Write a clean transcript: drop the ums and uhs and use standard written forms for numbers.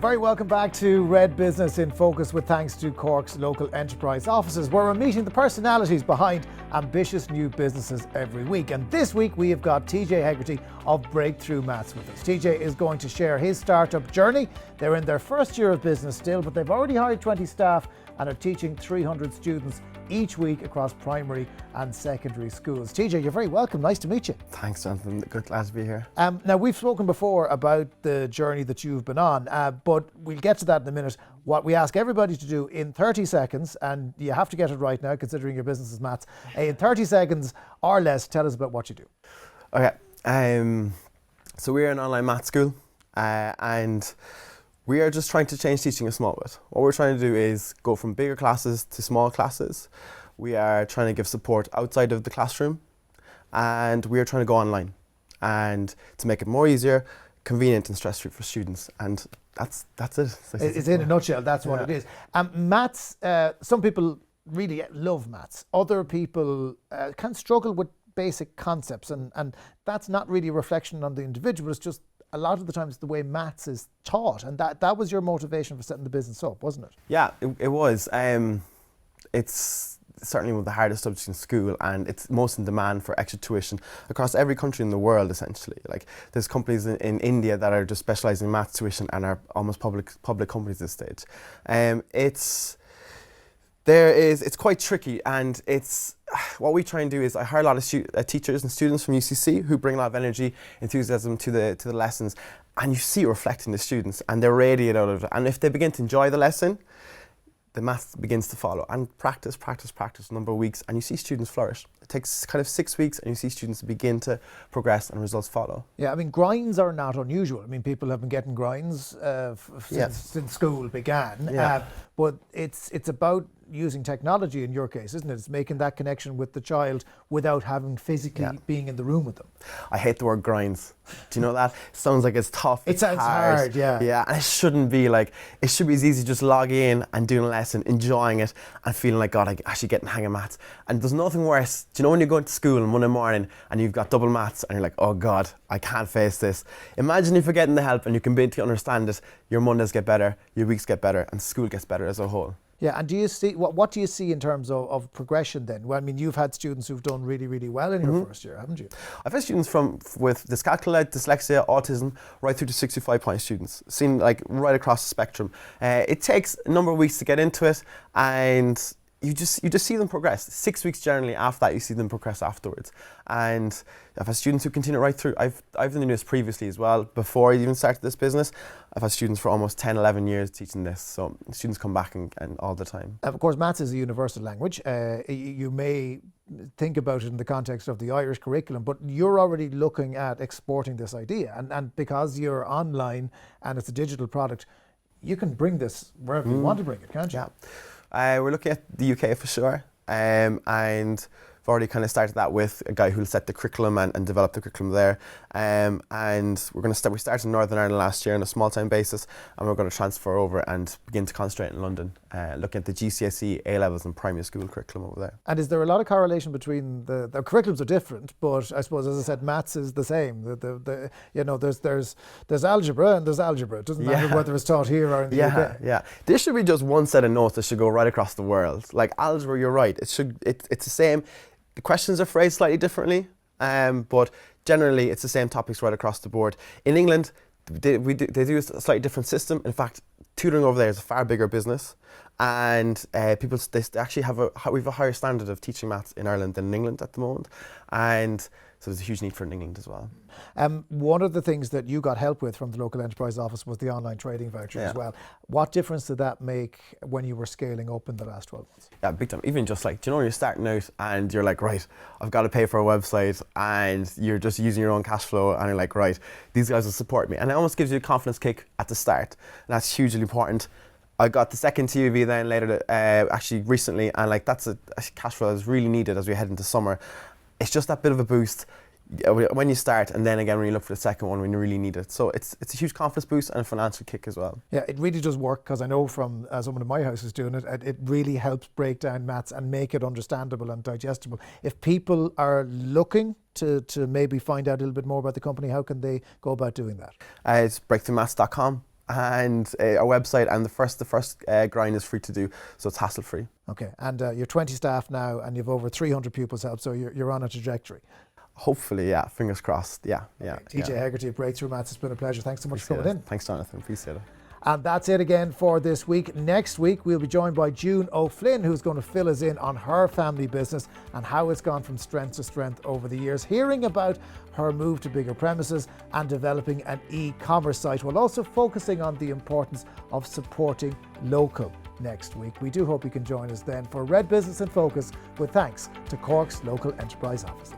very welcome back to Red Business in Focus, with thanks to Cork's local enterprise offices, where we're meeting the personalities behind ambitious new businesses every week. And this week we have got TJ Hegarty of Breakthrough Maths with us. TJ is going to share his startup journey. They're in their first year of business still, but they've already hired 20 staff and are teaching 300 students each week across primary and secondary schools. TJ, you're very welcome. Nice to meet you. Thanks, Jonathan. Good, glad to be here. Now, we've spoken before about the journey that you've been on, but we'll get to that in a minute. What we ask everybody to do in 30 seconds, and you have to get it right now considering your business is maths, in 30 seconds or less, tell us about what you do. Okay, so we're an online maths school, and we are just trying to change teaching a small bit. What we're trying to do is go from bigger classes to small classes. We are trying to give support outside of the classroom, and we are trying to go online and to make it more easier, convenient and stress-free for students. And that's it. It's in a nutshell, that's what it is. Maths, some people really love maths. Other people can struggle with basic concepts, and that's not really a reflection on the individual. It's just a lot of the times the way maths is taught, and that was your motivation for setting the business up, wasn't it? Yeah, it was. It's certainly one of the hardest subjects in school, and it's most in demand for extra tuition across every country in the world, essentially. Like, there's companies in India that are just specialising in maths tuition and are almost public companies at this stage. It's quite tricky, and it's what we try and do is I hire a lot of teachers and students from UCC who bring a lot of energy, enthusiasm to the lessons, and you see it reflecting the students, and they radiate out of it. And if they begin to enjoy the lesson, the maths begins to follow, and practice a number of weeks, and you see students flourish. It takes kind of 6 weeks, and you see students begin to progress and results follow. Yeah, I mean, grinds are not unusual. I mean, people have been getting grinds since school began, but it's about using technology in your case, isn't it? It's making that connection with the child without having physically being in the room with them. I hate the word grinds. Do you know that? It sounds like it's tough. It sounds hard, yeah. Yeah, and it shouldn't be like, it should be as easy just log in and doing a lesson, enjoying it, and feeling like, God, I'm actually getting the hang of maths. And there's nothing worse. Do you know when you're going to school on Monday morning and you've got double maths and you're like, oh God, I can't face this. Imagine if you're getting the help and you can begin to understand it, your Mondays get better, your weeks get better, and school gets better as a whole. Yeah, and do you see what do you see in terms of progression then? Well, I mean, you've had students who've done really, really well in your first year, haven't you? I've had students with dyscalculia, dyslexia, autism, right through to 65-point students, seen like right across the spectrum. It takes a number of weeks to get into it, and you just see them progress. 6 weeks generally after that, you see them progress afterwards. And I've had students who continue right through. I've done this previously as well, before I even started this business. I've had students for almost 10, 11 years teaching this, so students come back and all the time. Of course, maths is a universal language. You may think about it in the context of the Irish curriculum, but you're already looking at exporting this idea. And because you're online and it's a digital product, you can bring this wherever you want to bring it, can't you? Yeah. We're looking at the UK for sure, and we've already kind of started that with a guy who'll set the curriculum and develop the curriculum there. And we started in Northern Ireland last year on a small time basis, and we're going to transfer over and begin to concentrate in London, looking at the GCSE, A-levels and primary school curriculum over there. And is there a lot of correlation between the curriculums are different, but I suppose, as I said, maths is the same. There's algebra and there's algebra. It doesn't matter whether it's taught here or in the UK. Yeah, there should be just one set of notes that should go right across the world. Like algebra, you're right. It's the same. The questions are phrased slightly differently, but generally it's the same topics right across the board. In England, they do a slightly different system. In fact, tutoring over there is a far bigger business, and people they actually we've a higher standard of teaching maths in Ireland than in England at the moment, and so there's a huge need for it in England as well. One of the things that you got help with from the local enterprise office was the online trading voucher as well. What difference did that make when you were scaling up in the last 12 months? Yeah, big time. Even just like, do you know, when you're starting out and you're like, right, I've got to pay for a website, and you're just using your own cash flow, and you're like, right, these guys will support me. And it almost gives you a confidence kick at the start. And that's hugely important. I got the second TUV then later, actually recently, and like that's a cash flow that's really needed as we head into summer. It's just that bit of a boost when you start, and then again when you look for the second one when you really need it. So it's a huge confidence boost and a financial kick as well. Yeah, it really does work, because I know from someone in my house is doing it, it really helps break down maths and make it understandable and digestible. If people are looking to maybe find out a little bit more about the company, how can they go about doing that? It's breakthroughmaths.com. and a website, and the first grind is free to do, so it's hassle free. Okay, and you're 20 staff now, and you've over 300 pupils helped, so you're on a trajectory. Hopefully, yeah. Fingers crossed. Yeah. TJ Hegarty of Breakthrough Maths, it's been a pleasure. Thanks so much for coming in. Thanks, Jonathan. Appreciate it. And that's it again for this week. Next week, we'll be joined by June O'Flynn, who's going to fill us in on her family business and how it's gone from strength to strength over the years, hearing about her move to bigger premises and developing an e-commerce site, while also focusing on the importance of supporting local next week. We do hope you can join us then for Red Business in Focus, with thanks to Cork's local enterprise offices.